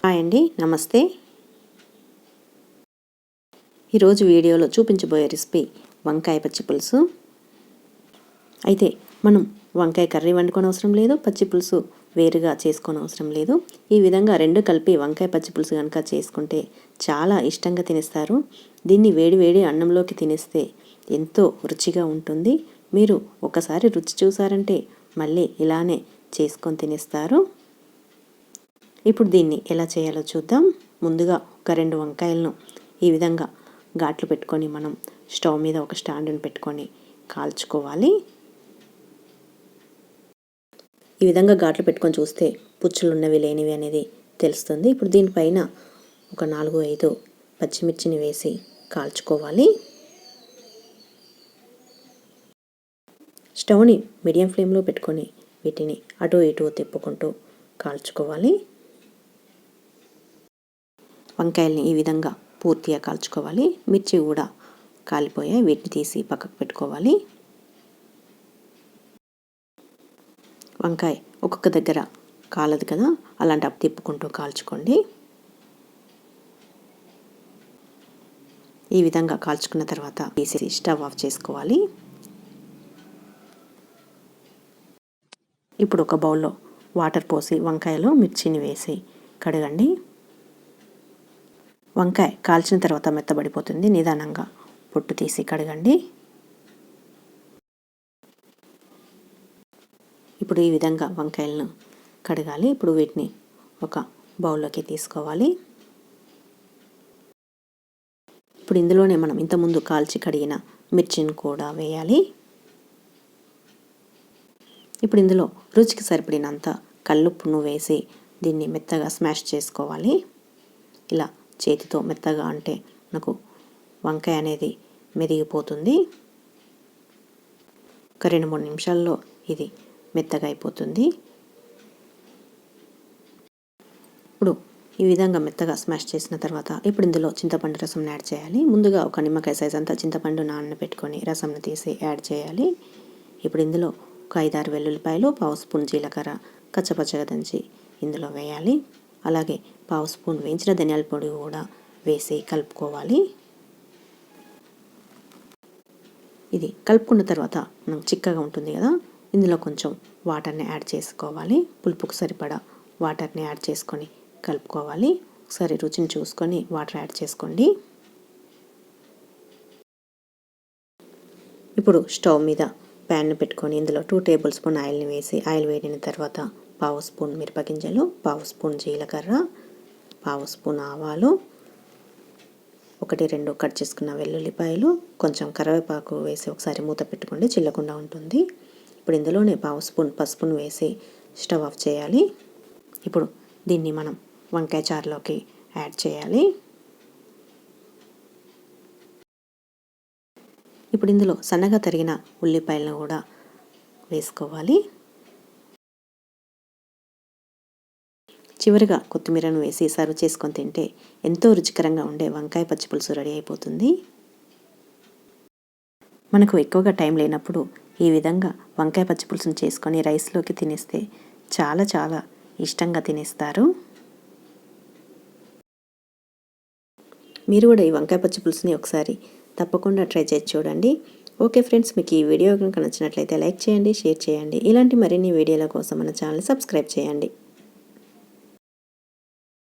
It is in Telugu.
హాయ్ అండి, నమస్తే. ఈరోజు వీడియోలో చూపించబోయే రెసిపీ వంకాయ పచ్చి పులుసు. అయితే మనం వంకాయ కర్రీ వండుకోని అవసరం లేదు, పచ్చి పులుసు వేరుగా చేసుకోని అవసరం లేదు. ఈ విధంగా రెండు కలిపి వంకాయ పచ్చి పులుసు కనుక చేసుకుంటే చాలా ఇష్టంగా తినేస్తారు. దీన్ని వేడి వేడి అన్నంలోకి తినేస్తే ఎంతో రుచిగా ఉంటుంది. మీరు ఒకసారి రుచి చూసారంటే మళ్ళీ ఇలానే చేసుకొని తినేస్తారు. ఇప్పుడు దీన్ని ఎలా చేయాలో చూద్దాం. ముందుగా ఒక 2 వంకాయలను ఈ విధంగా ఘాట్లు పెట్టుకొని మనం స్టవ్ మీద ఒక స్టాండ్ని పెట్టుకొని కాల్చుకోవాలి. ఈ విధంగా ఘాట్లు పెట్టుకొని చూస్తే పుచ్చులు ఉన్నవి లేనివి అనేది తెలుస్తుంది. ఇప్పుడు దీనిపైన ఒక 4-5 పచ్చిమిర్చిని వేసి కాల్చుకోవాలి. స్టవ్ని మీడియం ఫ్లేమ్లో పెట్టుకొని వీటిని అటు ఇటు తిప్పుకుంటూ కాల్చుకోవాలి. వంకాయల్ని ఈ విధంగా పూర్తిగా కాల్చుకోవాలి. మిర్చి కూడా కాలిపోయాయి, వీటిని తీసి పక్కకు పెట్టుకోవాలి. వంకాయ ఒక్కొక్క దగ్గర కాలదు కదా, అలాంటప్పుడు తిప్పుకుంటూ కాల్చుకోండి. ఈ విధంగా కాల్చుకున్న తర్వాత తీసి స్టవ్ ఆఫ్ చేసుకోవాలి. ఇప్పుడు ఒక బౌల్లో వాటర్ పోసి వంకాయలో మిర్చిని వేసి కడగండి. వంకాయ కాల్చిన తర్వాత మెత్తబడిపోతుంది. నిదానంగా పొట్టు తీసి కడగండి. ఇప్పుడు ఈ విధంగా వంకాయలను కడగాలి. ఇప్పుడు వీటిని ఒక బౌల్లోకి తీసుకోవాలి. ఇప్పుడు ఇందులోనే మనం ఇంతకుముందు కాల్చి కడిగిన మిర్చిని కూడా వేయాలి. ఇప్పుడు ఇందులో రుచికి సరిపడినంత కల్లుప్పును వేసి దీన్ని మెత్తగా స్మాష్ చేసుకోవాలి. ఇలా చేతితో మెత్తగా అంటే మనకు వంకాయ అనేది మెరిగిపోతుంది. ఒక 2-3 నిమిషాల్లో ఇది మెత్తగా అయిపోతుంది. ఇప్పుడు ఈ విధంగా మెత్తగా స్మాష్ చేసిన తర్వాత ఇప్పుడు ఇందులో చింతపండు రసం యాడ్ చేయాలి. ముందుగా ఒక నిమ్మకాయ సైజ్ అంతా చింతపండు నానబెట్టుకొని రసంను తీసి యాడ్ చేయాలి. ఇప్పుడు ఇందులో ఒక 5-6 వెల్లుల్లిపాయలు, 1/2 స్పూన్ జీలకర్ర కచ్చపచ్చగా దంచి ఇందులో వేయాలి. అలాగే 1/2 స్పూన్ వేయించిన ధనియాల పొడి కూడా వేసి కలుపుకోవాలి. ఇది కలుపుకున్న తర్వాత మనం చిక్కగా ఉంటుంది కదా, ఇందులో కొంచెం వాటర్ని యాడ్ చేసుకోవాలి. పులుపుకు సరిపడా వాటర్ని యాడ్ చేసుకొని కలుపుకోవాలి. ఒకసారి రుచిని చూసుకొని వాటర్ యాడ్ చేసుకోండి. ఇప్పుడు స్టవ్ మీద ప్యాన్ను పెట్టుకొని ఇందులో 2 టేబుల్ స్పూన్ ఆయిల్ని వేసి ఆయిల్ వేడిన తర్వాత 1/2 స్పూన్ మిరపగింజలు, 1/2 స్పూన్ జీలకర్ర, 1/2 స్పూన్ ఆవాలు, 1-2 కట్ చేసుకున్న వెల్లుల్లిపాయలు, కొంచెం కరివేపాకు వేసి ఒకసారి మూత పెట్టుకోండి, చిల్లకుండా ఉంటుంది. ఇప్పుడు ఇందులోనే 1/2 స్పూన్ పసుపును వేసి స్టవ్ ఆఫ్ చేయాలి. ఇప్పుడు దీన్ని మనం వంకాయ చారులోకి యాడ్ చేయాలి. ఇప్పుడు ఇందులో సన్నగా తరిగిన ఉల్లిపాయలను కూడా వేసుకోవాలి. చివరిగా కొత్తిమీరను వేసి సర్వ్ చేసుకొని తింటే ఎంతో రుచికరంగా ఉండే వంకాయ పచ్చి పులుసు రెడీ అయిపోతుంది. మనకు ఎక్కువగా టైం లేనప్పుడు ఈ విధంగా వంకాయ పచ్చి పులుసును చేసుకొని రైస్లోకి తినేస్తే చాలా చాలా ఇష్టంగా తినేస్తారు. మీరు కూడా ఈ వంకాయ పచ్చి పులుసుని ఒకసారి తప్పకుండా ట్రై చేసి చూడండి. ఓకే ఫ్రెండ్స్, మీకు ఈ వీడియో కనుక నచ్చినట్లయితే లైక్ చేయండి, షేర్ చేయండి. ఇలాంటి మరిన్ని వీడియోల కోసం మన ఛానల్ సబ్స్క్రైబ్ చేయండి.